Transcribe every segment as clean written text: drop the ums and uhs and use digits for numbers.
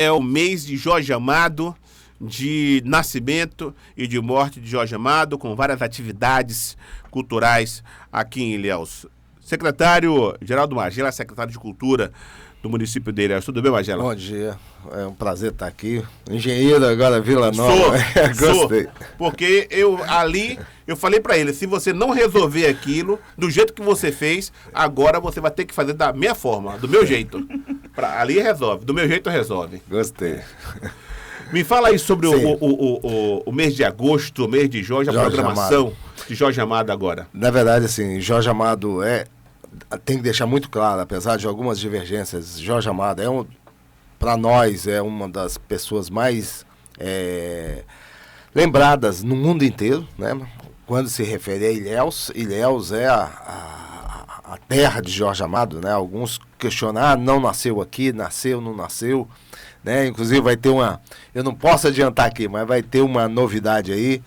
É o mês de Jorge Amado, de nascimento e de morte de Jorge Amado, com várias atividades culturais aqui em Ilhéus. Secretário Geraldo Magela, secretário de Cultura do município de Ilhéus. Tudo bem, Magela? Bom dia, é um prazer estar aqui. Engenheiro agora, Vila Nova. Gostei. Porque eu falei pra ele, se você não resolver aquilo do jeito que você fez, agora você vai ter que fazer da minha forma, do meu jeito. Ali resolve, do meu jeito resolve. Gostei. Me fala aí sobre o mês de agosto, o mês de Jorge, a programação Amado. De Jorge Amado agora. Na verdade, assim, Jorge Amado tem que deixar muito claro, apesar de algumas divergências, Jorge Amado para nós, é uma das pessoas mais lembradas no mundo inteiro, né? Quando se refere a Ilhéus, Ilhéus é a terra de Jorge Amado, né? Alguns questionam, não nasceu aqui, nasceu, não nasceu, né? Inclusive vai ter eu não posso adiantar aqui, mas vai ter uma novidade aí.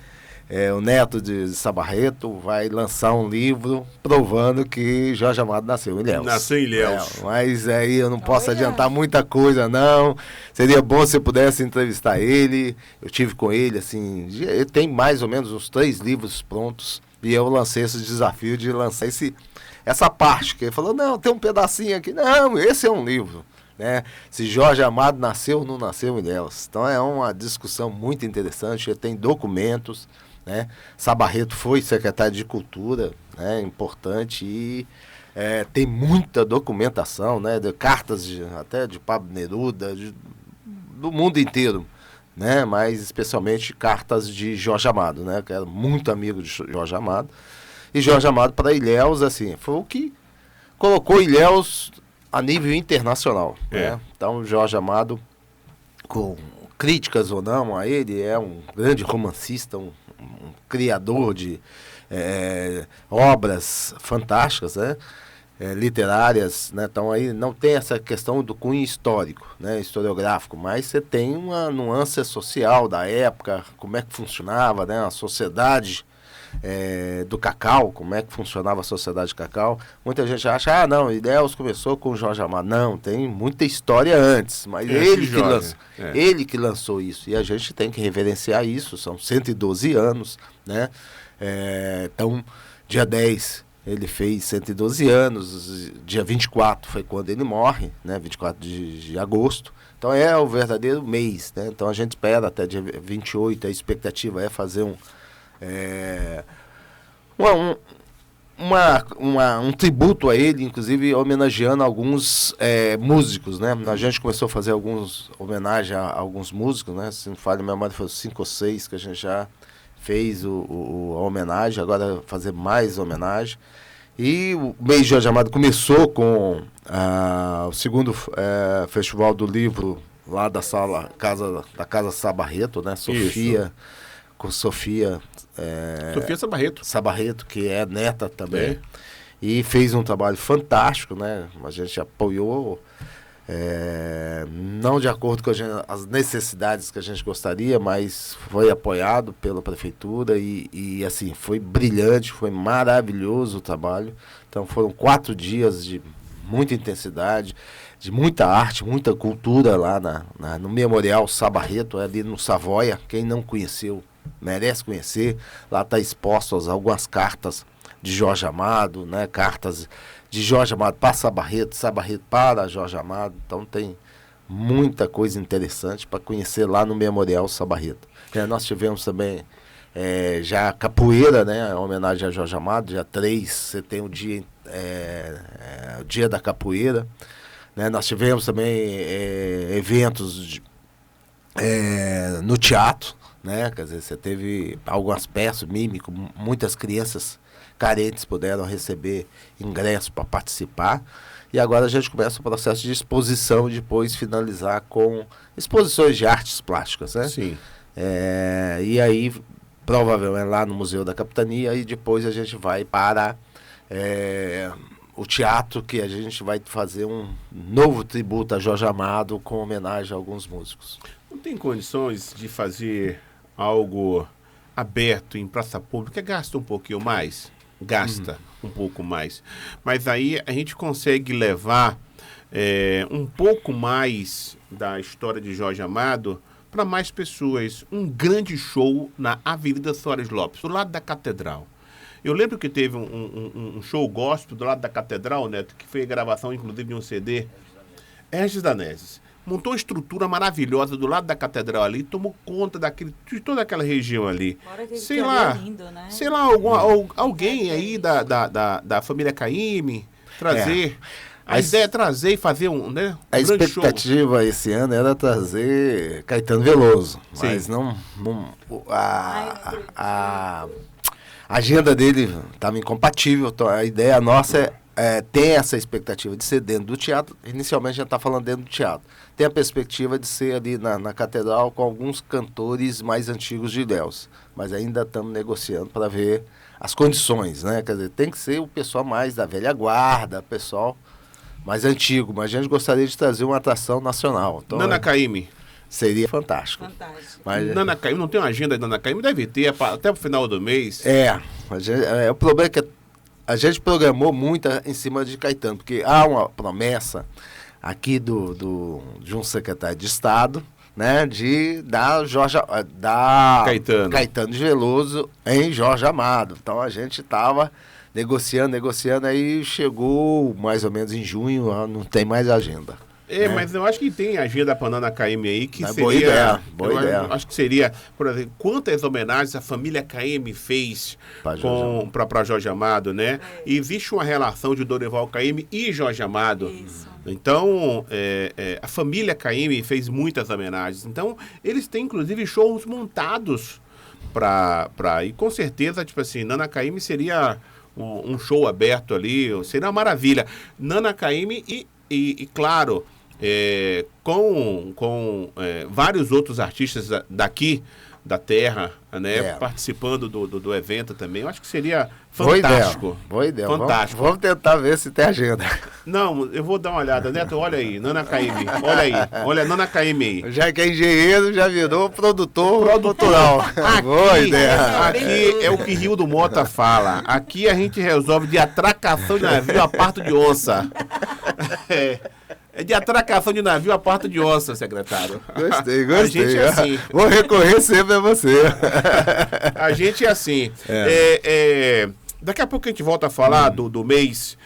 O neto de Sabarreto vai lançar um livro provando que Jorge Amado nasceu em Ilhéus. Nasceu em Ilhéus. Mas aí eu não posso adiantar muita coisa, não. Seria bom se eu pudesse entrevistar ele. Eu tive com ele, assim, ele tem mais ou menos uns 3 livros prontos. E eu lancei esse desafio de lançar essa parte. Que ele falou, não, tem um pedacinho aqui. Não, esse é um livro. Né? Se Jorge Amado nasceu ou não nasceu em Ilhéus. Então é uma discussão muito interessante. Ele tem documentos. Né? Sabarreto foi secretário de Cultura, né? Importante, e tem muita documentação, né? De cartas até de Pablo Neruda, do mundo inteiro, né? Mas especialmente cartas de Jorge Amado, né? Que era muito amigo de Jorge Amado. E Jorge Amado para Ilhéus, assim, foi o que colocou Ilhéus a nível internacional. Né? Então Jorge Amado, com críticas ou não a ele, é um grande romancista, um criador de obras fantásticas, né? Literárias, né? Então aí não tem essa questão do cunho histórico, né? Historiográfico, mas você tem uma nuance social da época, como é que funcionava, né? A sociedade do cacau, como é que funcionava a sociedade de cacau. Muita gente acha, não, Ilhéus começou com Jorge Amado. Não, tem muita história antes, mas ele que lançou isso, e a gente tem que reverenciar isso. São 112 anos, né? Então, dia 10 ele fez 112 anos, dia 24 foi quando ele morre, né? 24 de agosto. Então é o verdadeiro mês, né? Então a gente espera até dia 28, a expectativa é fazer um tributo a ele, inclusive homenageando alguns músicos, né? A gente começou a fazer homenagem a alguns músicos, né? Se não falha a memória, foi 5 ou 6 que a gente já fez a homenagem, agora fazer mais homenagem. E o mês de Jorge Amado começou com o segundo Festival do Livro lá da Casa Sabarreto, né? Sofia Sabarreto, que é neta também, e fez um trabalho fantástico, né? A gente apoiou, não de acordo com as necessidades que a gente gostaria, mas foi apoiado pela prefeitura e assim, foi brilhante, foi maravilhoso o trabalho. Então foram 4 dias de muita intensidade, de muita arte, muita cultura lá no Memorial Sabarreto, ali no Savoia. Quem não conheceu merece conhecer. Lá está expostas algumas cartas de Jorge Amado, né? Cartas de Jorge Amado para Sabarreto, Sabarreto para Jorge Amado. Então tem muita coisa interessante para conhecer lá no Memorial Sabarreto. Nós tivemos também já capoeira, né? Em homenagem a Jorge Amado. Dia 3 você tem o dia da capoeira, né? Nós tivemos também eventos no teatro, né? Quer dizer, você teve algumas peças, mímico, muitas crianças carentes puderam receber ingresso para participar. E agora a gente começa o processo de exposição e depois finalizar com exposições de artes plásticas, né? Sim. E aí, provavelmente lá no Museu da Capitania, e depois a gente vai para o teatro, que a gente vai fazer um novo tributo a Jorge Amado com homenagem a alguns músicos. Não tem condições de fazer algo aberto em praça pública? Gasta um pouquinho mais? Gasta um pouco mais. Mas aí a gente consegue levar um pouco mais da história de Jorge Amado para mais pessoas. Um grande show na Avenida Soares Lopes, do lado da Catedral. Eu lembro que teve um show gospel do lado da Catedral, Neto, que foi a gravação, inclusive, de um CD. Regis Danese montou uma estrutura maravilhosa do lado da Catedral ali, tomou conta de toda aquela região ali. Sei lá, lindo, né? Sei lá, alguém aí da família Caymmi trazer... A ideia é trazer e fazer né, a expectativa show. Esse ano era trazer Caetano Veloso, sim, mas a agenda dele estava incompatível. Então a ideia nossa tem essa expectativa de ser dentro do teatro. Inicialmente a gente está falando dentro do teatro. Tem a perspectiva de ser ali na Catedral com alguns cantores mais antigos de Ilhéus, mas ainda estamos negociando para ver as condições, né? Quer dizer, tem que ser o pessoal mais da velha guarda, pessoal mais antigo, mas a gente gostaria de trazer uma atração nacional. Então, Nana Caymmi. Seria fantástico. Mas, Nana Caymmi, não tem uma agenda de Nana Caymmi? Deve ter, até o final do mês. O problema é que a gente programou muito em cima de Caetano, porque há uma promessa aqui de um secretário de Estado, né, da Caetano de Veloso em Jorge Amado. Então a gente estava negociando, aí chegou mais ou menos em junho, não tem mais agenda. Mas eu acho que tem agenda para Nana Caymmi aí, que seria... Boa ideia. Acho que seria, por exemplo, quantas homenagens a família Caymmi fez para Jorge Amado, né? E existe uma relação de Dorival Caymmi e Jorge Amado. Isso. Então, a família Caymmi fez muitas homenagens. Então, eles têm, inclusive, shows montados e com certeza, tipo assim, Nana Caymmi seria um show aberto ali, seria uma maravilha. Nana Caymmi e claro, com vários outros artistas daqui da terra, né, participando do evento também. Eu acho que seria fantástico. Boa ideia. Fantástico. Vamos tentar ver se tem agenda. Não, eu vou dar uma olhada. Neto, olha aí, Nana Caymmi. Olha aí, olha a Nana Caymmi aí. Já que é engenheiro, já virou produtor cultural. Boa ideia. Aqui é o que Rio do Mota fala. Aqui a gente resolve de atracação de navio a parto de onça. É de atracação de navio a parto de onça, secretário. Gostei. A gente é assim. Vou recorrer sempre a você. A gente é assim. Daqui a pouco a gente volta a falar do mês,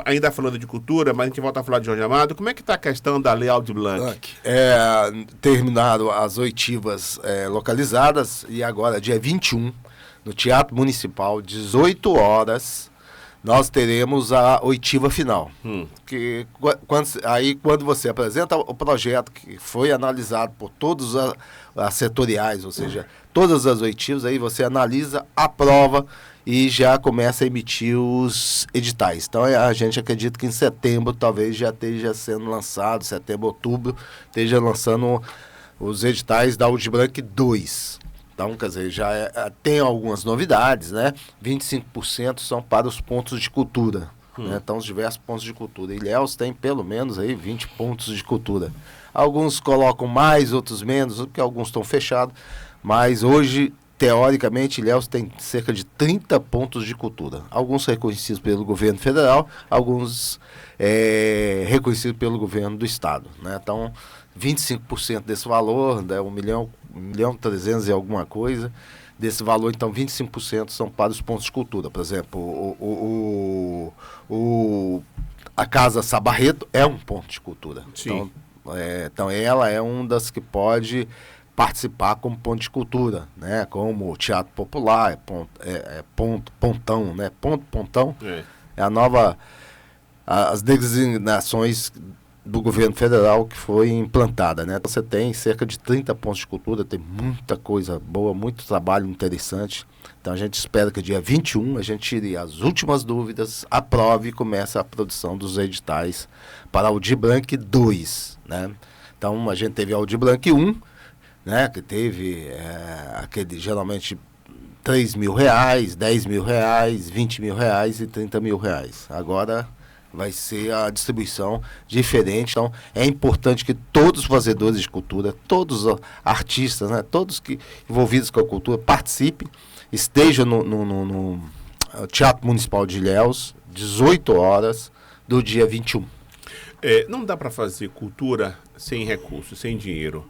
ainda falando de cultura, mas a gente volta a falar de Jorge Amado. Como é que está a questão da Lei Aldir Blanc? Terminaram as oitivas localizadas e agora, dia 21, no Teatro Municipal, 18 horas... nós teremos a oitiva final. Que, quando você apresenta o projeto que foi analisado por todos as setoriais, ou seja, todas as oitivas, aí você analisa, aprova e já começa a emitir os editais. Então a gente acredita que em setembro talvez já esteja sendo lançado, setembro, outubro, esteja lançando os editais da Aldir Blanc 2. Então, quer dizer, já tem algumas novidades, né? 25% são para os pontos de cultura. Né? Então, os diversos pontos de cultura. Ilhéus tem pelo menos aí 20 pontos de cultura. Alguns colocam mais, outros menos, porque alguns estão fechados. Mas hoje, teoricamente, Ilhéus tem cerca de 30 pontos de cultura. Alguns reconhecidos pelo governo federal, alguns reconhecidos pelo governo do estado. Né? Então, 25% desse valor, né, 1.300.000 e alguma coisa, desse valor, então 25% são para os pontos de cultura. Por exemplo, a Casa Sabarreto é um ponto de cultura. Sim. Então ela é uma das que pode participar como ponto de cultura, né? Como o Teatro Popular, Pontão, né? Pontão é a nova, as designações do governo federal que foi implantada, né? Você tem cerca de 30 pontos de cultura, tem muita coisa boa, muito trabalho interessante. Então a gente espera que dia 21 a gente tire as últimas dúvidas, aprove e comece a produção dos editais para Aldir Blanc 2, né? Então a gente teve Aldir Blanc 1, né? Que teve aquele geralmente R$3.000, R$10.000, R$20.000 e R$30.000. Agora vai ser a distribuição diferente. Então, é importante que todos os fazedores de cultura, todos os artistas, né, todos que envolvidos com a cultura, participem, estejam no Teatro Municipal de Ilhéus, 18 horas do dia 21. Não dá para fazer cultura sem recursos, sem dinheiro.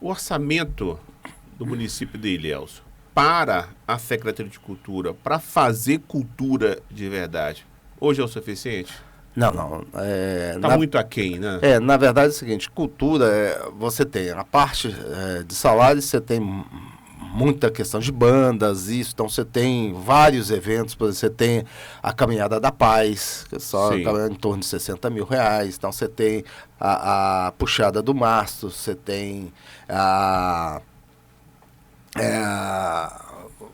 O orçamento do município de Ilhéus para a Secretaria de Cultura, para fazer cultura de verdade, hoje é o suficiente? Não. Está muito aquém, né? Na verdade é o seguinte, cultura, você tem a parte de salários, você tem muita questão de bandas, isso, então você tem vários eventos, por exemplo, você tem a Caminhada da Paz, que é só em torno de R$60 mil, então você tem a Puxada do Mastro, você tem a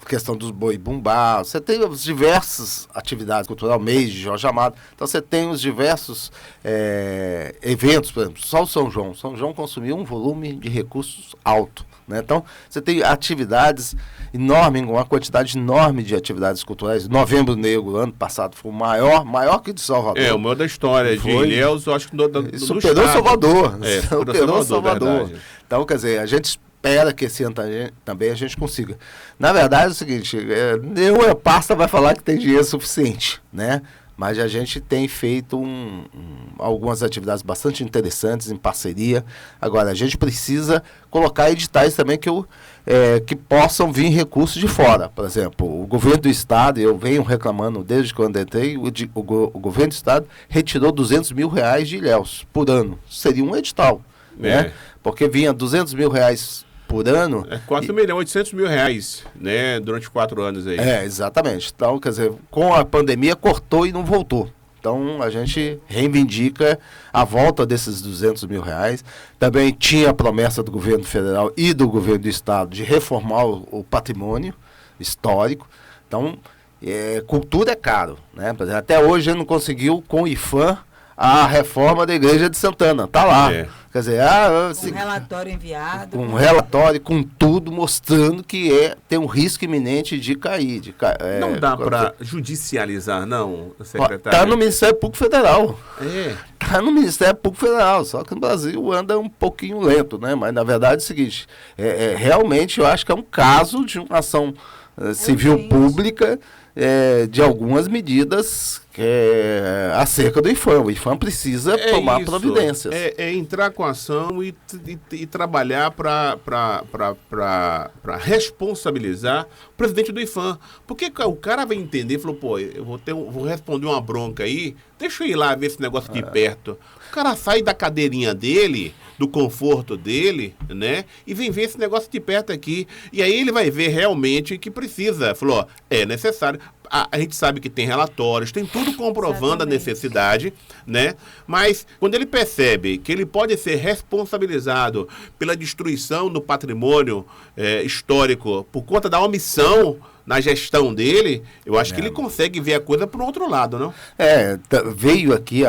questão dos boi bumbá, você tem as diversas atividades culturais, mês de Jorge Amado, então você tem os diversos eventos, por exemplo, só o São João consumiu um volume de recursos alto, né? Então você tem atividades enormes, uma quantidade enorme de atividades culturais. Novembro Negro, ano passado, foi o maior que de Salvador. O maior da história de Ilhéus, eu acho que do superou Salvador. Superou Salvador. Então, quer dizer, a gente espera que esse ano também a gente consiga. Na verdade é o seguinte, nenhuma pasta vai falar que tem dinheiro suficiente, né? Mas a gente tem feito algumas atividades bastante interessantes em parceria. Agora, a gente precisa colocar editais também que possam vir recursos de fora. Por exemplo, o governo do estado, eu venho reclamando desde quando entrei, o governo do estado retirou R$200 mil de Ilhéus por ano. Seria um edital, né? Porque vinha R$200 mil por ano. 4.800.000 reais, né? Durante 4 anos aí. Exatamente. Então, quer dizer, com a pandemia cortou e não voltou. Então, a gente reivindica a volta desses R$200 mil. Também tinha a promessa do governo federal e do governo do estado de reformar o patrimônio histórico. Então, cultura é caro, né? Por exemplo, até hoje a gente não conseguiu, com o IPHAN, a reforma da Igreja de Santana. Está lá. Quer dizer, um relatório enviado. Um relatório com tudo mostrando que tem um risco iminente de cair. Não dá para judicializar, não, secretário? Está no Ministério Público Federal. Está no Ministério Público Federal, só que no Brasil anda um pouquinho lento, né? Mas, na verdade, é o seguinte, realmente eu acho que é um caso de uma ação civil pública de algumas medidas acerca do IPHAN. O IPHAN precisa tomar providências. Entrar com ação e trabalhar para responsabilizar o presidente do IPHAN. Porque o cara vai entender e falou, pô, eu vou responder uma bronca aí, deixa eu ir lá ver esse negócio de perto. O cara sai da cadeirinha dele, do conforto dele, né? E vem ver esse negócio de perto aqui. E aí ele vai ver realmente que precisa. Falou, ó, é necessário. A gente sabe que tem relatórios, tem tudo comprovando a necessidade, né? Mas quando ele percebe que ele pode ser responsabilizado pela destruição do patrimônio histórico por conta da omissão na gestão dele, eu acho que ele consegue ver a coisa por outro lado, não? Veio aqui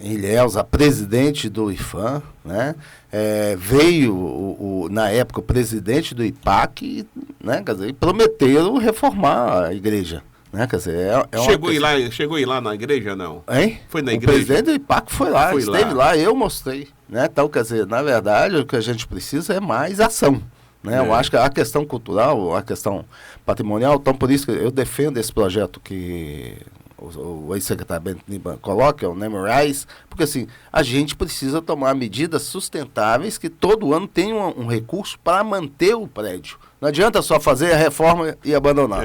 em Ilhéus a presidente do IPHAN, né? Veio na época o presidente do IPAC, né? Quer dizer, e prometeram reformar a igreja. Né? Quer dizer, chegou a ir lá na igreja, não? Hein? Foi na igreja? O presidente do IPAC foi lá, esteve lá, eu mostrei. Né? Então, quer dizer, na verdade, o que a gente precisa é mais ação. Né? Eu acho que a questão cultural, a questão patrimonial, então por isso que eu defendo esse projeto que o ex-secretário Bento Niban coloca, o Memorize, porque assim, a gente precisa tomar medidas sustentáveis que todo ano tenham um recurso para manter o prédio. Não adianta só fazer a reforma e abandonar.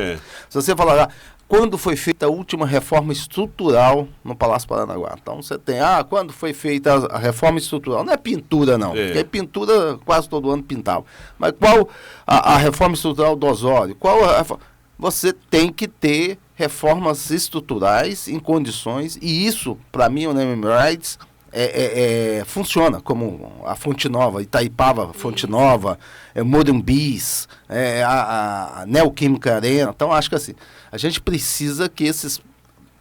Se você falar, quando foi feita a última reforma estrutural no Palácio Paranaguá? Então você tem, quando foi feita a reforma estrutural? Não é pintura, não. Porque pintura quase todo ano pintava. Mas qual a reforma estrutural do Osório? Você tem que ter reformas estruturais em condições, e isso, para mim, o Name Rights funciona, como a Fonte Nova, Itaipava, Fonte Nova, Morumbis, a Neoquímica Arena. Então, acho que assim, a gente precisa que esses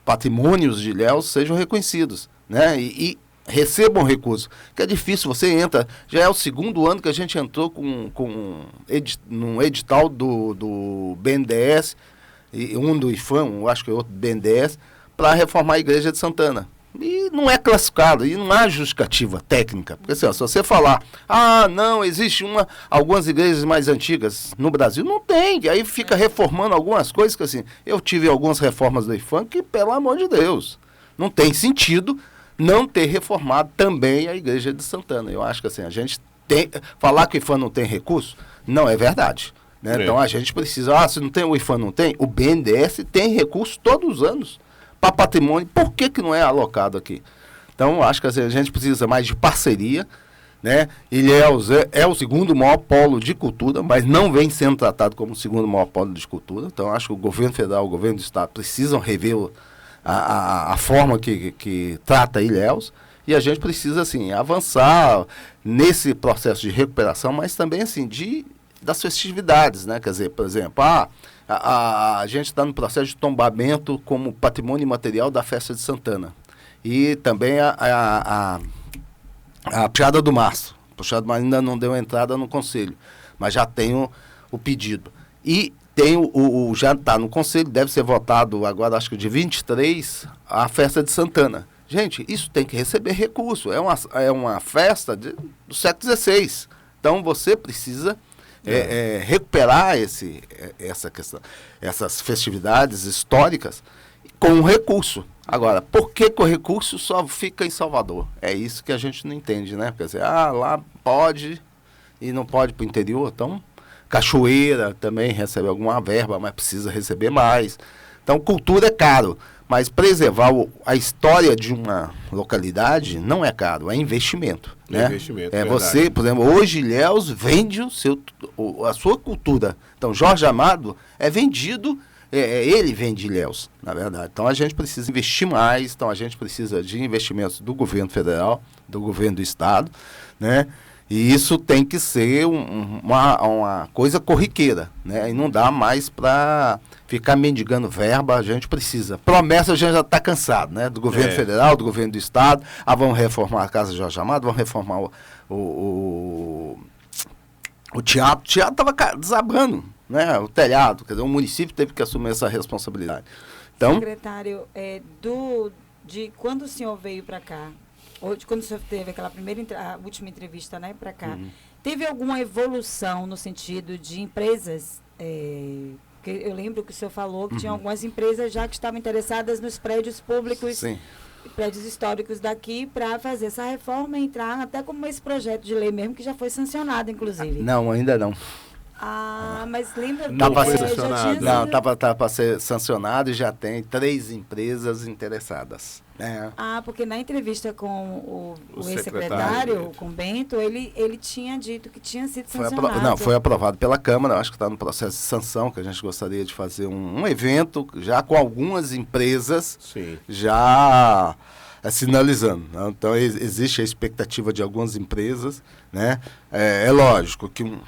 patrimônios de Ilhéus sejam reconhecidos, né? E recebam recursos, que é difícil, você entra, já é o segundo ano que a gente entrou num edital do BNDES, e um do IPHAN, acho que é outro do BNDES, para reformar a Igreja de Santana. E não é classificado, e não há justificativa técnica. Porque assim, se você falar, não, existe algumas igrejas mais antigas no Brasil, não tem. Aí fica reformando algumas coisas que assim, eu tive algumas reformas do IPHAN que, pelo amor de Deus, não tem sentido não ter reformado também a Igreja de Santana. Eu acho que assim, a gente tem... Falar que o IFAM não tem recurso, não é verdade. Né? Então a gente precisa... se não tem, o IFAM não tem, o BNDES tem recurso todos os anos para patrimônio. Por que não é alocado aqui? Então, acho que assim, a gente precisa mais de parceria, né? Ilhéus é o segundo maior polo de cultura, mas não vem sendo tratado como o segundo maior polo de cultura. Então, acho que o governo federal, o governo do estado precisam rever a forma que trata Ilhéus, e a gente precisa assim, avançar nesse processo de recuperação, mas também assim, das festividades, né? Quer dizer, por exemplo, a gente está no processo de tombamento como patrimônio imaterial da Festa de Santana. E também a Puxada do Março. A Puxada do Março ainda não deu entrada no conselho, mas já tem o pedido. E tem já está no conselho, deve ser votado agora, acho que de 23, a Festa de Santana. Gente, isso tem que receber recurso. É uma festa do século XVI. Então, você precisa recuperar essa questão, essas festividades históricas com recurso. Agora, por que o recurso só fica em Salvador? É isso que a gente não entende, né? Quer dizer, lá pode e não pode para o interior. Então, Cachoeira também recebe alguma verba, mas precisa receber mais. Então, cultura é caro, mas preservar a história de uma localidade não é caro, é investimento. Né? Investimento, você, por exemplo, hoje Ilhéus vende a sua cultura. Então, Jorge Amado é vendido... ele vende Ilhéus, na verdade. Então, a gente precisa investir mais, então a gente precisa de investimentos do governo federal, do governo do estado, né? E isso tem que ser uma coisa corriqueira, né? E não dá mais para ficar mendigando verba, a gente precisa. Promessa a gente já está cansado, né? Do governo federal, do governo do estado. Vamos reformar a Casa Jorge Amado, vamos reformar o teatro. O teatro estava desabando. Né, o telhado, quer dizer, o município teve que assumir essa responsabilidade. Então, secretário, de quando o senhor veio para cá, ou de quando o senhor teve aquela a última entrevista, né, para cá, teve alguma evolução no sentido de empresas? Porque eu lembro que o senhor falou que tinha algumas empresas já que estavam interessadas nos prédios públicos, sim, prédios históricos daqui, para fazer essa reforma e entrar até como esse projeto de lei mesmo, que já foi sancionado, inclusive. Não, ainda não. Mas lembra que Estava para ser sancionado e já tem 3 empresas interessadas. Porque na entrevista com o ex-secretário, com o Bento, ele tinha dito que tinha sido sancionado. Foi aprovado pela Câmara, acho que está no processo de sanção, que a gente gostaria de fazer um evento já com algumas empresas. Sim. Já sinalizando. Né? Então, existe a expectativa de algumas empresas. Né? É lógico que um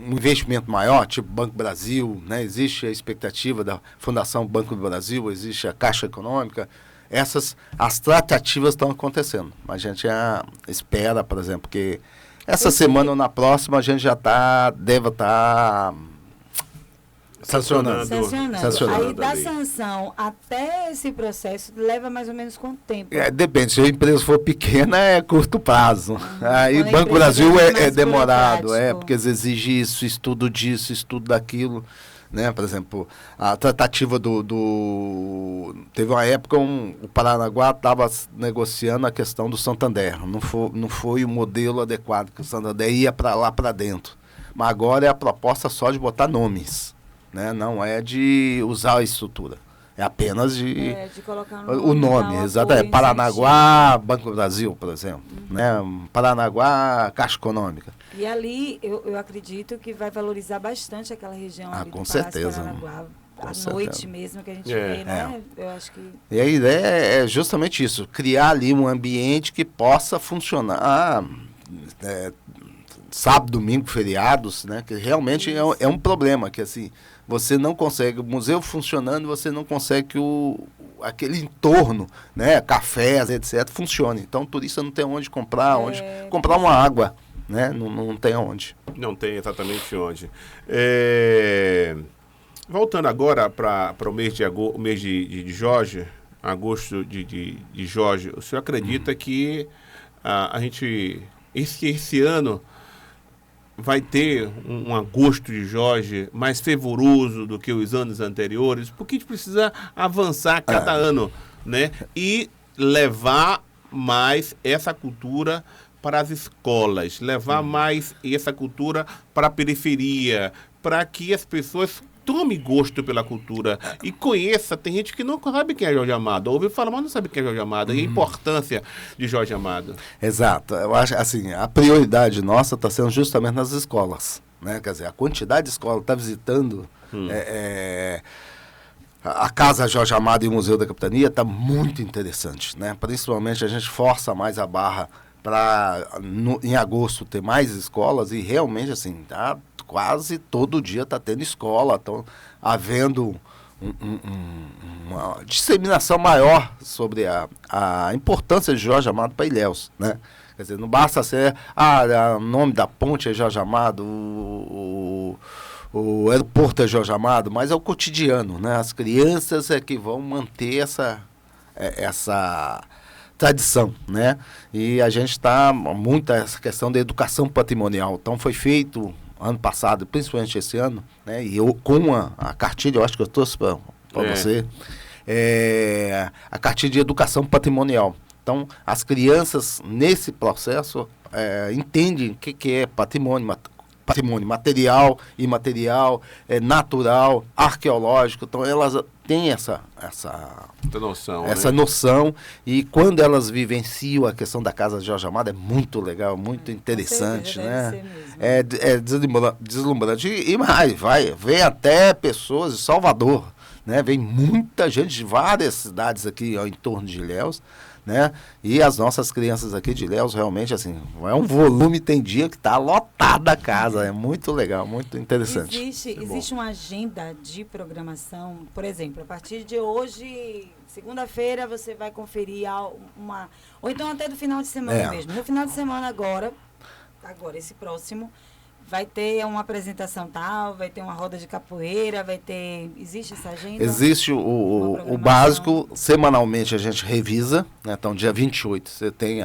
investimento maior, tipo Banco Brasil, né? Existe a expectativa da Fundação Banco do Brasil, existe a Caixa Econômica, as tratativas estão acontecendo, mas a gente espera, por exemplo, que essa semana ou na próxima a gente já deve estar sancionando. Aí da sanção até esse processo leva mais ou menos quanto tempo? Depende, se a empresa for pequena é curto prazo. Aí o Banco Brasil é demorado, porque exige isso, estudo disso, estudo daquilo. Né? Por exemplo, a tratativa teve uma época o Paranaguá estava negociando a questão do Santander. Não foi o modelo adequado, que o Santander ia para lá para dentro. Mas agora é a proposta só de botar nomes. Né? Não é de usar a estrutura, é apenas de colocar o nome, exatamente. Paranaguá, Banco do Brasil, por exemplo, né? Paranaguá, Caixa Econômica. E ali eu acredito que vai valorizar bastante aquela região ali com do certeza. Paranaguá, à noite mesmo que a gente vê, né? Eu acho que... E a ideia é justamente isso, criar ali um ambiente que possa funcionar sábado, domingo, feriados, né? Que realmente é um problema, que assim, você não consegue, o museu funcionando, você não consegue que aquele entorno, né? Cafés, etc., funcione. Então, o turista não tem onde comprar, comprar uma água, né? Não tem onde. Não tem exatamente onde. Voltando agora para o mês de Jorge, agosto de Jorge, o senhor acredita que a gente, esse ano, vai ter um agosto de Jorge mais fervoroso do que os anos anteriores? Porque a gente precisa avançar cada ano, né? E levar mais essa cultura para as escolas, levar mais essa cultura para a periferia, para que as pessoas tomem gosto pela cultura e conheça. Tem gente que não sabe quem é Jorge Amado, ouve falar, mas não sabe quem é Jorge Amado, e a importância de Jorge Amado. Exato. Eu acho assim, a prioridade nossa está sendo justamente nas escolas, né? Quer dizer, a quantidade de escola que está visitando a Casa Jorge Amado e o Museu da Capitania está muito interessante, né? Principalmente a gente força mais a barra para em agosto ter mais escolas e realmente assim, tá, quase todo dia está tendo escola, estão havendo uma disseminação maior sobre a importância de Jorge Amado para Ilhéus, né? Quer dizer, não basta ser, o nome da ponte é Jorge Amado, o aeroporto é Jorge Amado, mas é o cotidiano, né? As crianças é que vão manter essa tradição, né? E a gente está muito essa questão da educação patrimonial. Então foi feito ano passado, principalmente esse ano, né? E eu com a cartilha, eu acho que eu trouxe para você, a cartilha de educação patrimonial. Então as crianças nesse processo entendem o que é patrimônio material, imaterial, natural, arqueológico. Então elas têm essa noção, e quando elas vivenciam a questão da Casa Jorge Amado é muito legal, muito interessante, né? É deslumbrante. E mais, vem até pessoas de Salvador, né? Vem muita gente de várias cidades aqui em torno de Ilhéus, né? E as nossas crianças aqui de Ilhéus, realmente, assim, é um volume, tem dia que está lotada a casa, é muito legal, muito interessante. Existe uma agenda de programação, por exemplo, a partir de hoje, segunda-feira, você vai conferir ou então até do final de semana mesmo. No final de semana agora, esse próximo, vai ter uma apresentação tal, vai ter uma roda de capoeira, existe essa agenda? Existe o básico, semanalmente a gente revisa, né? Então dia 28 você tem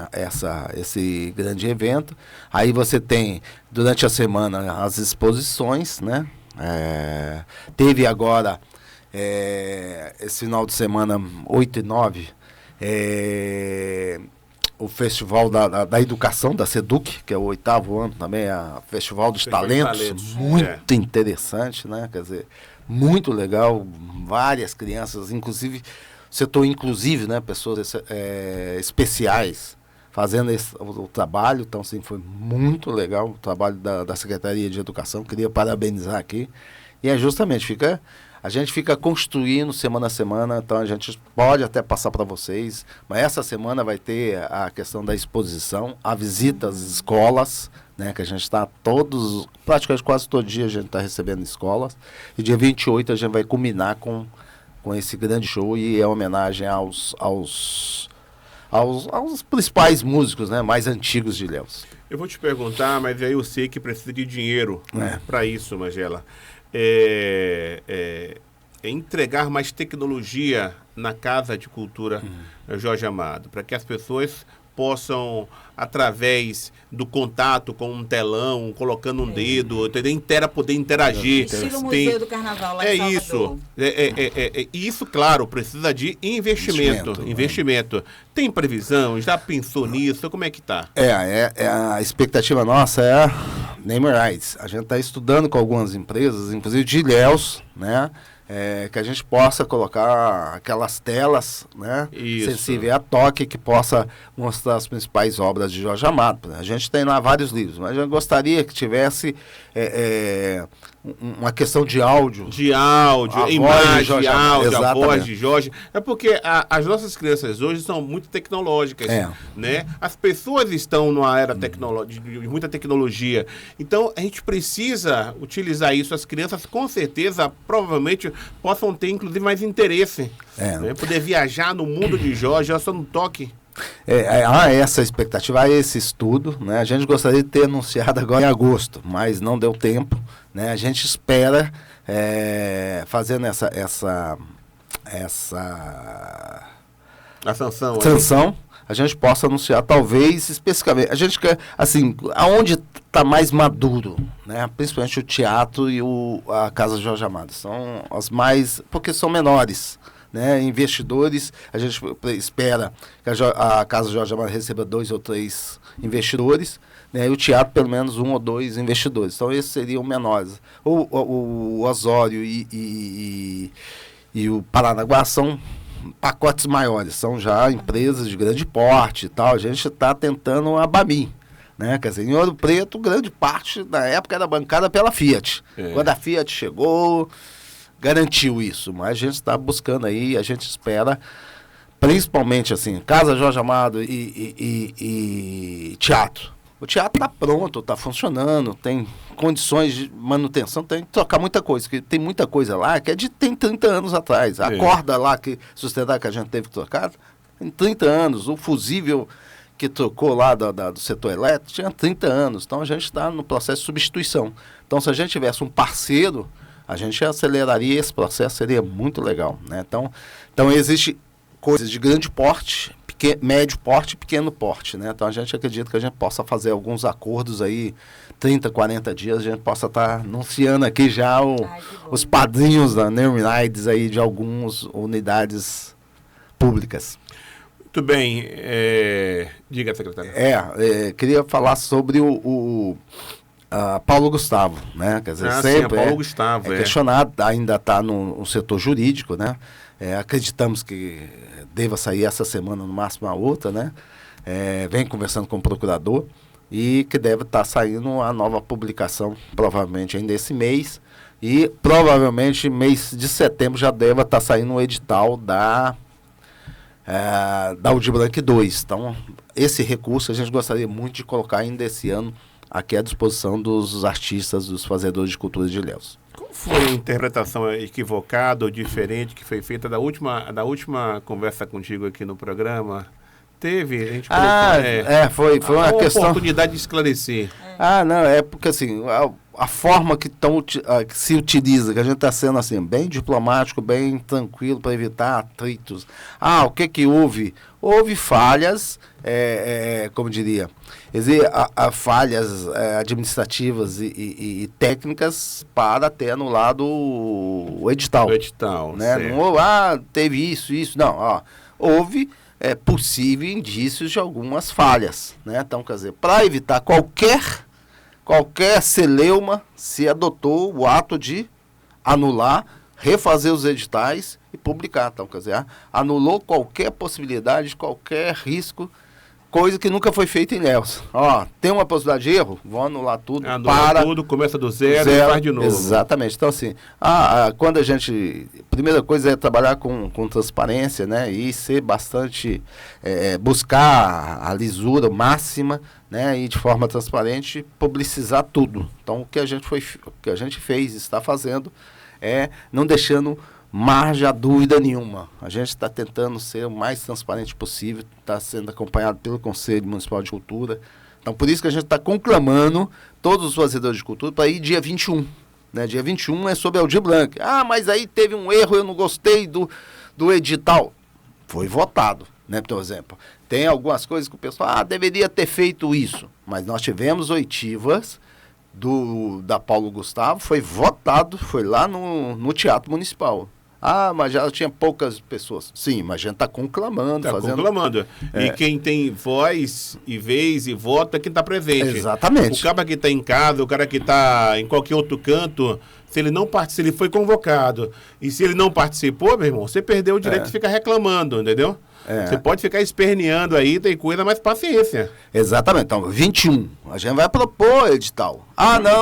esse grande evento, aí você tem durante a semana as exposições, né? Teve agora, esse final de semana 8 e 9, o Festival da Educação, da SEDUC, que é o 8º ano também, o Festival dos Talentos, muito interessante, né? Quer dizer, muito legal, várias crianças, inclusive, setor inclusive, né? Pessoas especiais fazendo o trabalho, então, assim, foi muito legal o trabalho da Secretaria de Educação, queria parabenizar aqui, e justamente a gente fica construindo semana a semana, então a gente pode até passar para vocês, mas essa semana vai ter a questão da exposição, a visita às escolas, né, que a gente está praticamente quase todo dia a gente está recebendo escolas, e dia 28 a gente vai culminar com esse grande show, e é homenagem aos principais músicos, né, mais antigos de Ilhéus. Eu vou te perguntar, mas aí eu sei que precisa de dinheiro para isso, Magela. Entregar mais tecnologia na Casa de Cultura Jorge Amado, para que as pessoas possam, através do contato com um telão, colocando um dedo, poder interagir. Estilo Museu do Carnaval lá em Salvador. Isso, claro, precisa de investimento. Tem previsão? Já pensou nisso? Como é que está? A expectativa nossa é name rights. A gente está estudando com algumas empresas, inclusive de Ilhéus, né? Que a gente possa colocar aquelas telas, né, sensíveis a toque, que possa mostrar as principais obras de Jorge Amado. A gente tem lá vários livros, mas eu gostaria que tivesse uma questão de áudio. Imagem, a voz de Jorge. É porque as nossas crianças hoje são muito tecnológicas, né? As pessoas estão numa era de muita tecnologia. Então, a gente precisa utilizar isso. As crianças, com certeza, provavelmente, possam ter, inclusive, mais interesse. Né? Poder viajar no mundo de Jorge, só no toque. Há essa expectativa, há esse estudo, né? A gente gostaria de ter anunciado agora em agosto, mas não deu tempo, né? A gente espera, fazendo essa sanção, a gente possa anunciar, talvez, especificamente. A gente quer, assim, aonde está mais maduro, né? Principalmente o teatro e a Casa Jorge Amado. São as mais, porque são menores, né? Investidores, a gente espera que a Casa Jorge Amado receba 2 ou 3 investidores, né? E o teatro pelo menos 1 ou 2 investidores. Então esses seriam menores. O Osório e o Paranaguá são pacotes maiores, são já empresas de grande porte e tal. A gente está tentando a Bamin, né? Quer dizer, em Ouro Preto, grande parte da época era bancada pela Fiat. Quando a Fiat chegou, garantiu isso, mas a gente está buscando aí, a gente espera, principalmente assim, Casa Jorge Amado e teatro. O teatro está pronto, está funcionando, tem condições de manutenção, tem que trocar muita coisa, porque tem muita coisa lá que tem 30 anos atrás. A corda lá que sustentar que a gente teve que trocar, tem 30 anos. O fusível que trocou lá do setor elétrico tinha 30 anos. Então a gente está no processo de substituição. Então se a gente tivesse um parceiro, a gente aceleraria esse processo, seria muito legal, né? Então existe coisas de grande porte, médio porte e pequeno porte, né? Então a gente acredita que a gente possa fazer alguns acordos aí, 30, 40 dias, a gente possa estar anunciando aqui já os padrinhos da Neuronides aí de algumas unidades públicas. Muito bem. Diga, secretário. Queria falar sobre o Paulo Gustavo, né? Quer dizer, sempre Paulo Gustavo, questionado, ainda está no setor jurídico, né? Acreditamos que deva sair essa semana, no máximo a outra, né? Vem conversando com o procurador e que deve estar saindo a nova publicação, provavelmente ainda esse mês, e provavelmente mês de setembro já deve estar saindo o edital da Aldir Blanc 2. Então, esse recurso a gente gostaria muito de colocar ainda esse ano aqui à disposição dos artistas, dos fazedores de cultura de Ilhéus. Qual foi a interpretação equivocada ou diferente que foi feita da última conversa contigo aqui no programa? Teve? A gente colocou, foi uma questão... oportunidade de esclarecer. Não, é porque assim, a forma que se utiliza, que a gente está sendo assim, bem diplomático, bem tranquilo para evitar atritos. O que houve? Houve falhas, como diria, falhas administrativas e técnicas para ter anulado o edital. O edital, né? Não, teve isso. Não, houve possível indícios de algumas falhas, né? Então, quer dizer, para evitar qualquer celeuma, se adotou o ato de anular, refazer os editais e publicar. Então, quer dizer, anulou qualquer possibilidade, qualquer risco, coisa que nunca foi feita em Ilhéus. Tem uma possibilidade de erro? Vão anular tudo. Tudo, começa do zero e faz de novo. Exatamente. Então, assim, quando a gente... Primeira coisa é trabalhar com transparência, né? E ser bastante... buscar a lisura máxima, né? E de forma transparente, publicizar tudo. Então, o que a gente fez, está fazendo, não deixando margem a dúvida nenhuma. A gente está tentando ser o mais transparente possível, está sendo acompanhado pelo Conselho Municipal de Cultura. Então, por isso que a gente está conclamando todos os fazedores de cultura para ir dia 21. Né? Dia 21 é sobre Aldir Blanc. Mas aí teve um erro, eu não gostei do edital. Foi votado, né? Por exemplo, tem algumas coisas que o pessoal deveria ter feito isso. Mas nós tivemos oitivas da Paulo Gustavo, foi votado, foi lá no Teatro Municipal. Mas já tinha poucas pessoas. Sim, mas a gente está conclamando. Conclamando. E quem tem voz e vez e vota é quem está presente. Exatamente. O cara que está em casa, o cara que está em qualquer outro canto, se ele não participa, ele foi convocado. E se ele não participou, meu irmão, você perdeu o direito de ficar reclamando, entendeu? Você pode ficar esperneando aí, tem coisa, mas paciência. Exatamente. Então, 21. A gente vai propor edital.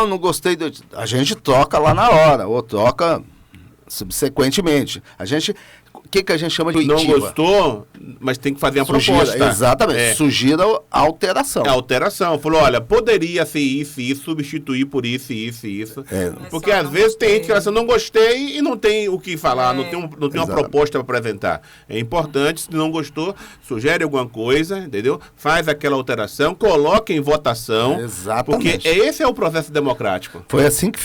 Não gostei do edital. A gente troca lá na hora, ou troca subsequentemente. O que a gente chama de oitiva? Não gostou, mas tem que fazer uma proposta. Exatamente. Sugira a alteração. Alteração. Falou, olha, poderia ser isso e isso, substituir por isso e isso e isso. Porque às vezes tem gente que fala assim, não gostei e não tem o que falar, não tem uma proposta para apresentar. É importante, se não gostou, sugere alguma coisa, entendeu? Faz aquela alteração, coloca em votação. Exatamente. Porque esse é o processo democrático. Foi assim que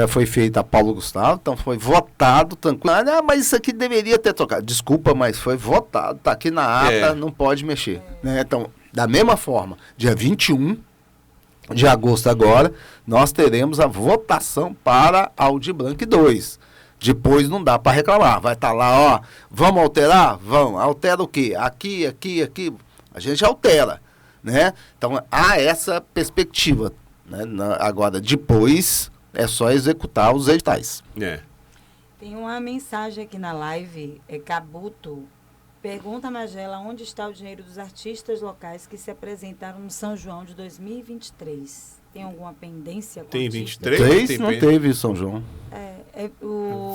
foi feita a Paulo Gustavo, então foi votado, tranquilo. Mas isso aqui deveria ter trocado. Desculpa, mas foi votado. Está aqui na ata, não pode mexer. Né? Então, da mesma forma, dia 21 de agosto agora, nós teremos a votação para Aldir Blanc 2. Depois não dá para reclamar. Vai estar lá, ó, vamos alterar? Vamos. Altera o quê? Aqui. A gente altera, né? Então, há essa perspectiva, né? Agora, depois, é só executar os editais. Tem uma mensagem aqui na live, Cabuto. Pergunta a Magela onde está o dinheiro dos artistas locais que se apresentaram no São João de 2023. Tem alguma pendência? Tem artista? 23? Não teve São João.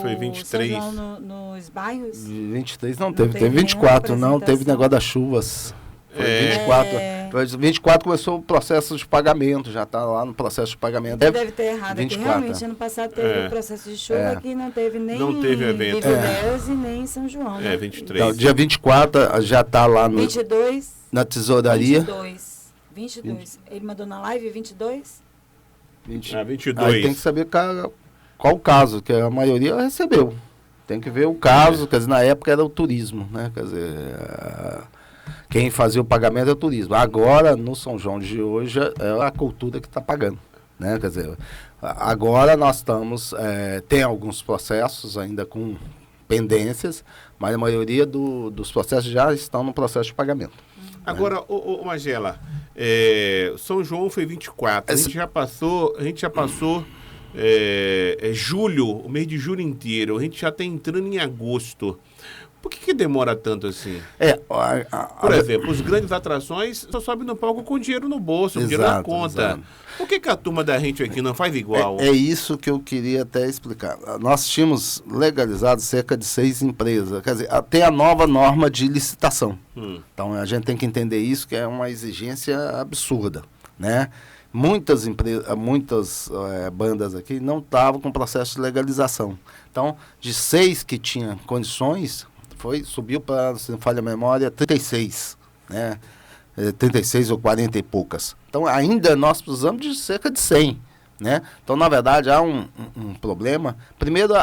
Foi 23. São João nos bairros? 23 não teve. Teve 24, não. Teve negócio das chuvas. Foi 24. 24 começou o processo de pagamento, já está lá no processo de pagamento. Deve ter errado 24, aqui. Realmente, ano passado teve o processo de chuva que não teve nem não teve evento. Vivideus e nem São João. Né? 23. Então, dia 24 já está lá no 22. Na tesouraria. 22. Ele mandou na live 22? 22. Aí tem que saber qual o caso, que a maioria recebeu. Tem que ver o caso, quer dizer, na época era o turismo, né? Quer dizer, quem fazia o pagamento é o turismo. Agora, no São João de hoje, é a cultura que está pagando, né? Quer dizer, agora nós estamos, tem alguns processos ainda com pendências, mas a maioria dos processos já estão no processo de pagamento. Agora, Magela, São João foi 24, a gente já passou julho, o mês de julho inteiro, a gente já está entrando em agosto. Por que demora tanto assim? Por exemplo, os grandes atrações só sobem no palco com dinheiro no bolso, com dinheiro na conta. Exato. Por que a turma da gente aqui não faz igual? É isso que eu queria até explicar. Nós tínhamos legalizado cerca de 6 empresas. Quer dizer, tem a nova norma de licitação. Então, a gente tem que entender isso, que é uma exigência absurda, né? Muitas bandas aqui não estavam com processo de legalização. Então, de 6 que tinham condições, subiu para, se não falha a memória, 36, né? 36 ou 40 e poucas. Então, ainda nós precisamos de cerca de 100, né? Então, na verdade, há um problema. Primeiro,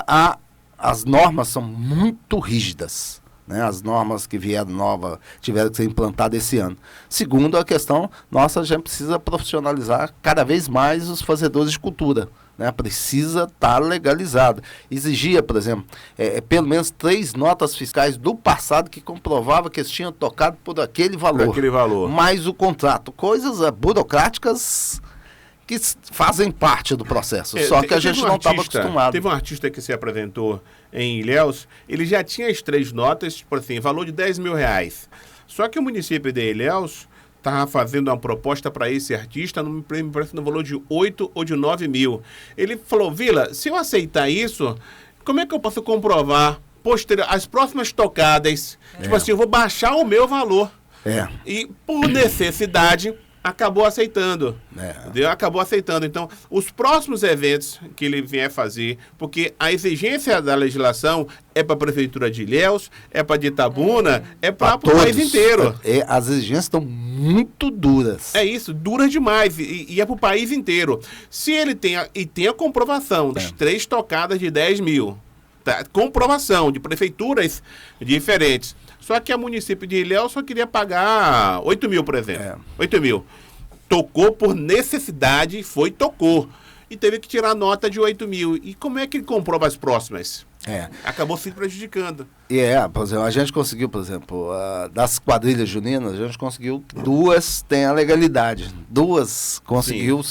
as normas são muito rígidas, né? As normas que vieram novas tiveram que ser implantadas esse ano. Segundo, a questão, a gente precisa profissionalizar cada vez mais os fazedores de cultura, né? Precisa estar legalizado. Exigia, por exemplo, pelo menos 3 notas fiscais do passado que comprovava que eles tinham tocado por aquele valor. Mais o contrato. Coisas burocráticas que fazem parte do processo, só que a gente não estava acostumado. Teve um artista que se apresentou em Ilhéus, ele já tinha as 3 notas, por assim, valor de R$10 mil. Só que o município de Ilhéus estava fazendo uma proposta para esse artista, me parece no valor de 8 ou de 9 mil. Ele falou, Vila, se eu aceitar isso, como é que eu posso comprovar as próximas tocadas? Tipo assim, eu vou baixar o meu valor. E por necessidade acabou aceitando. Acabou aceitando. Então, os próximos eventos que ele vier fazer, porque a exigência da legislação é para a Prefeitura de Ilhéus, é para de Itabuna, é para o país inteiro. As exigências estão muito duras. É isso, duras demais. E é para o país inteiro. Se ele tem a comprovação das 3 tocadas de 10 mil, tá? Comprovação de prefeituras diferentes. Só que a município de Ilhéus só queria pagar 8 mil, por exemplo. 8 mil. Tocou por necessidade, tocou. E teve que tirar nota de 8 mil. E como é que ele comprova as próximas? Acabou se prejudicando. Por exemplo, a gente conseguiu, por exemplo, das quadrilhas juninas, a gente conseguiu que 2 têm a legalidade. 2 conseguiu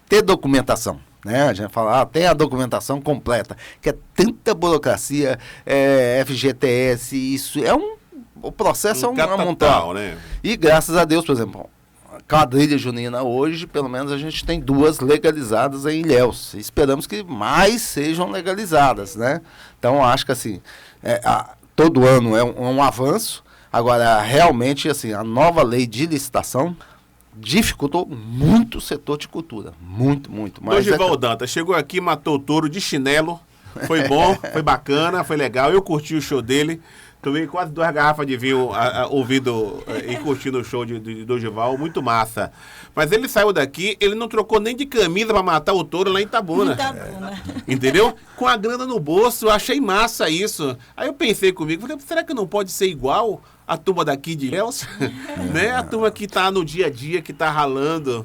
ter documentação. Né? A gente fala, tem a documentação completa, que é tanta burocracia, FGTS, isso o processo é uma montanha. Né? E graças a Deus, por exemplo, a quadrilha junina hoje, pelo menos a gente tem 2 legalizadas em Ilhéus. Esperamos que mais sejam legalizadas, né? Então, acho que assim, todo ano é um avanço. Agora, realmente, assim, a nova lei de licitação dificultou muito o setor de cultura. Muito. Mas Dorival Dantas chegou aqui, matou o touro de chinelo. Foi bom, foi bacana, foi legal. Eu curti o show dele. Tomei quase 2 garrafas de vinho ouvindo e curtindo o show de Dorival. Muito massa. Mas ele saiu daqui, ele não trocou nem de camisa para matar o touro lá em Itabuna. Entendeu? Com a grana no bolso, eu achei massa isso. Aí eu pensei comigo, falei, será que não pode ser igual a turma daqui de Ilhéus? Né? A turma que está no dia a dia, que está ralando.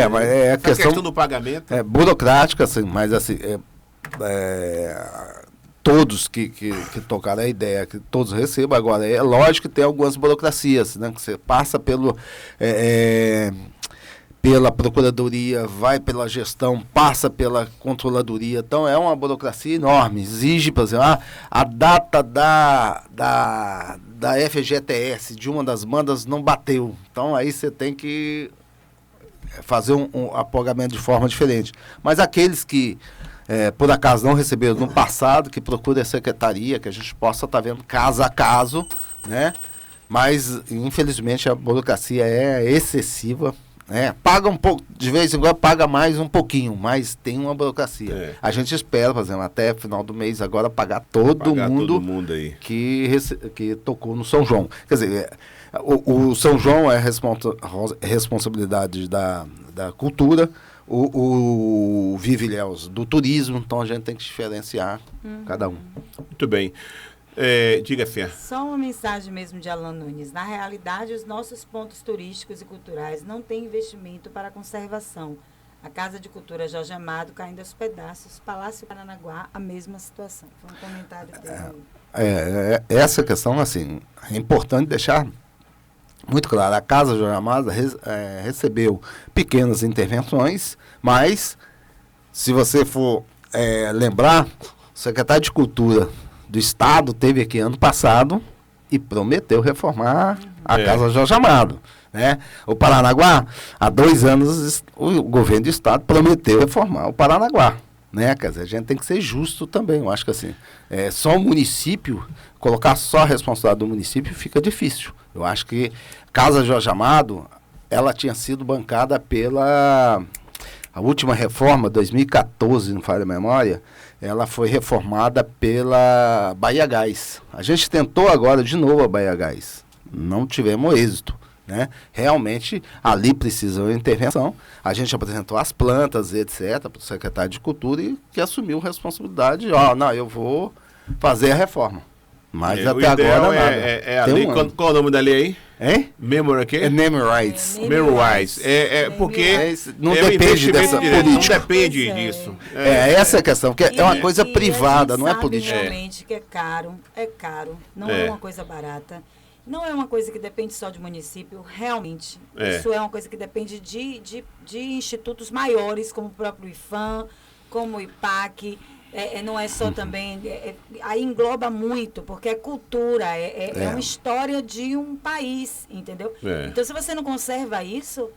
Mas é a questão do pagamento. Burocrática, assim, mas assim, todos que tocaram a ideia, que todos recebam. Agora, é lógico que tem algumas burocracias, né? Que você passa pela procuradoria, vai pela gestão, passa pela controladoria. Então, é uma burocracia enorme. Exige, por exemplo, a data da FGTS, de uma das bandas, não bateu. Então, aí você tem que fazer um apagamento de forma diferente. Mas aqueles que, por acaso, não receberam no passado, que procurem a secretaria, que a gente possa estar vendo caso a caso, né? Mas, infelizmente, a burocracia é excessiva. Paga um pouco, de vez em quando paga mais um pouquinho, mas tem uma burocracia. A gente espera, por exemplo, até final do mês agora pagar todo mundo aí que tocou no São João. Quer dizer, o São João é responsabilidade da cultura, o Vive Ilhéus do turismo, então a gente tem que diferenciar cada um. Muito bem. Diga, Fê. Só uma mensagem mesmo de Alan Nunes. Na realidade, os nossos pontos turísticos e culturais não têm investimento para conservação. A Casa de Cultura Jorge Amado caindo aos pedaços, Palácio Paranaguá, a mesma situação. Foi um comentário dele. Essa questão, assim, é importante deixar muito claro. A Casa Jorge Amado recebeu pequenas intervenções, mas, se você for lembrar, o secretário de Cultura do Estado teve aqui ano passado e prometeu reformar a Casa Jorge Amado, né? O Paranaguá, há 2 anos, o governo do Estado prometeu reformar o Paranaguá, né? Quer dizer, a gente tem que ser justo também. Eu acho que assim, só o município, colocar só a responsabilidade do município fica difícil. Eu acho que Casa Jorge Amado, ela tinha sido bancada pela... A última reforma, 2014, não falha a memória, ela foi reformada pela Bahia Gás. A gente tentou agora de novo a Bahia Gás. Não tivemos êxito, né? Realmente, ali precisou de intervenção. A gente apresentou as plantas, etc., para o secretário de Cultura e que assumiu a responsabilidade. Eu vou fazer a reforma. Mas até agora nada. A lei, qual é o nome da lei aí? Memory o quê? Name Rights. Memory Rights. Porque não depende dessa política. Não depende disso. Essa é a questão, porque é uma coisa privada, não é política. Realmente que é caro, não é uma coisa barata. Não é uma coisa que depende só de município, realmente. Isso é uma coisa que depende de institutos maiores, como o próprio IFAM, como o IPAC. Não é só também... aí engloba muito, porque é cultura, é uma história de um país, entendeu? Então, se você não conserva isso,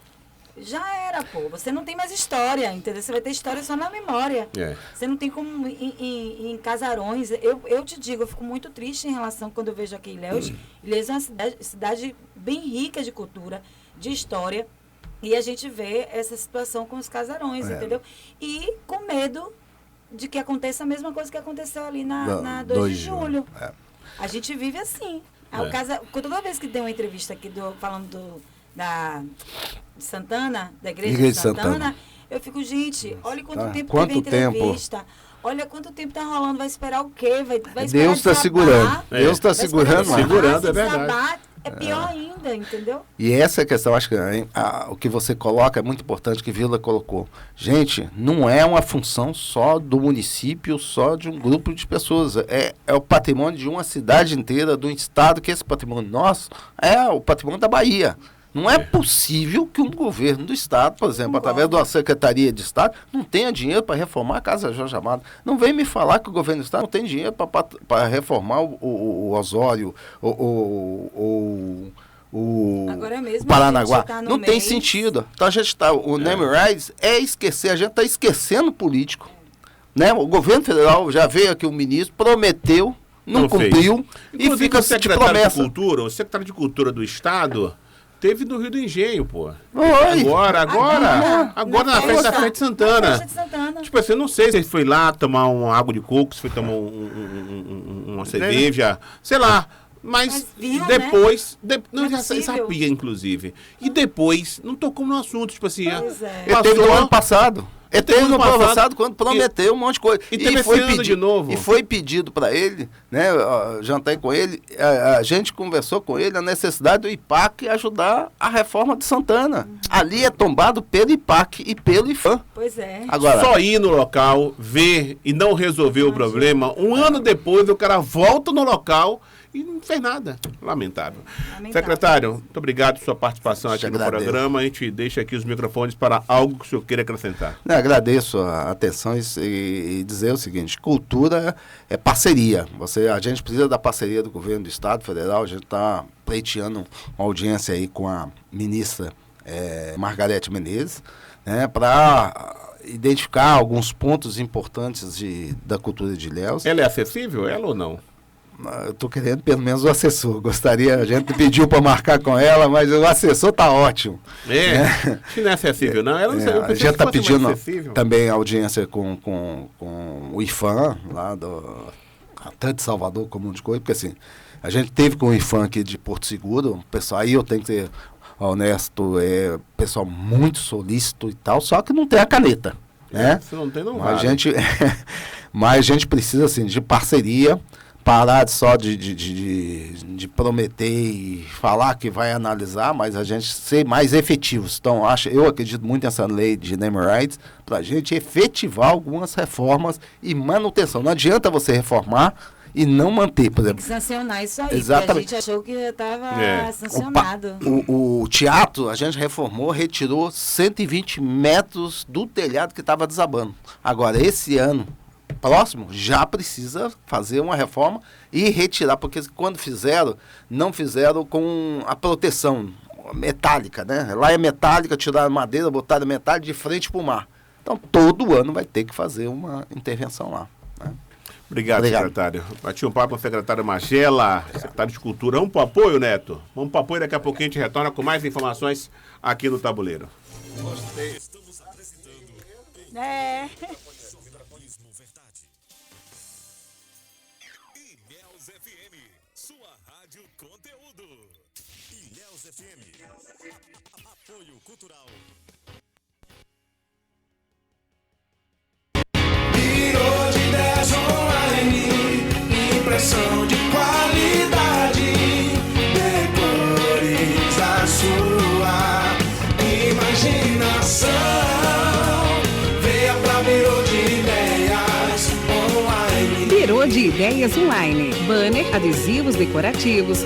já era, pô. Você não tem mais história, entendeu? Você vai ter história só na memória. Você não tem como em casarões. Eu te digo, eu fico muito triste em relação quando eu vejo aqui Ilhéus. Ilhéus é uma cidade bem rica de cultura, de história, e a gente vê essa situação com os casarões, entendeu? E com medo de que aconteça a mesma coisa que aconteceu ali na 2 de julho. A gente vive assim. Toda vez que tem uma entrevista aqui falando de Santana, da igreja de Santana, eu fico, gente, olha quanto tempo teve a entrevista. Olha quanto tempo tá rolando, vai esperar o quê? Vai Deus está segurando. Deus está segurando. Segurando, é verdade. É pior ainda, entendeu? E essa é a questão, acho que o que você coloca é muito importante, que Vila colocou. Gente, não é uma função só do município, só de um grupo de pessoas. É o patrimônio de uma cidade inteira, do estado, que esse patrimônio nosso é o patrimônio da Bahia. Não é possível que um governo do Estado, por exemplo, através de uma Secretaria de Estado, não tenha dinheiro para reformar a Casa Jorge Amado. Não vem me falar que o governo do Estado não tem dinheiro para reformar o Osório, o Agora mesmo, Paranaguá. Não tem sentido. Então a gente está... O Name Rights é esquecer. A gente está esquecendo o político. Né? O governo federal já veio aqui, o ministro, prometeu, não cumpriu, e fica de promessa. O secretário de Cultura do Estado... Teve no Rio do Engenho, pô. Oi. Agora na festa da Festa de Santana. Tipo assim, eu não sei se ele foi lá tomar uma água de coco, se foi tomar uma cerveja, sei lá. Mas viu, depois... Né? Não, já sabia, inclusive. E depois, não tocou no assunto, tipo assim... Ele teve no ano passado. Teve no passado, passado quando prometeu um monte de coisa. E teve esse ano de novo. E foi pedido para ele, né? Jantei com ele, a gente conversou com ele a necessidade do IPAC ajudar a reforma de Santana. Ali é tombado pelo IPAC e pelo IFAM. Pois é. Agora, só ir no local, ver e não resolver o problema. Um ano depois o cara volta no local e não fez nada. Lamentável. Secretário, muito obrigado pela sua participação aqui no programa. A gente deixa aqui os microfones para algo que o senhor queira acrescentar. Agradeço a atenção e dizer o seguinte, cultura é parceria. A gente precisa da parceria do governo do Estado Federal. A gente está pleiteando uma audiência aí com a ministra Margarete Menezes, né, para identificar alguns pontos importantes da cultura de Ilhéus. Ela é acessível, ela ou não? Eu estou querendo pelo menos o assessor. A gente pediu para marcar com ela, mas o assessor está ótimo. Se não é acessível, não. Ela não sei, a gente está pedindo também audiência com o IFAM, lá até de Salvador, Comum de Coisa, porque assim, a gente teve com o IFAM aqui de Porto Seguro, o pessoal aí eu tenho que ser honesto, pessoal muito solícito e tal, só que não tem a caneta. Né? Se não tem, não mas vale. Mas a gente precisa assim, de parceria, parar só de prometer e falar que vai analisar, mas a gente ser mais efetivos. Então, eu acredito muito nessa lei de naming rights para a gente efetivar algumas reformas e manutenção. Não adianta você reformar e não manter, por exemplo. Tem que sancionar isso aí, exatamente. A gente achou que já estava sancionado. O teatro, a gente reformou, retirou 120 metros do telhado que estava desabando. Agora, esse ano próximo, já precisa fazer uma reforma e retirar, porque quando fizeram, não fizeram com a proteção metálica, né? Lá é metálica, tiraram madeira, botaram metálica de frente para o mar. Então, todo ano vai ter que fazer uma intervenção lá. Né? Obrigado, secretário. Bati um papo com o secretário Magela, secretário de Cultura. Vamos para o apoio, Neto? Vamos para o apoio, daqui a pouquinho a gente retorna com mais informações aqui no Tabuleiro. Gostei. Estamos apresentando Ilhéus FM, sua rádio conteúdo. Ilhéus FM, apoio cultural. Virou de 10 online, impressão de qualidade, decores a sua imaginação. Venha pra Virou de Ideias Online. Virou de Ideias Online. Banner, adesivos decorativos,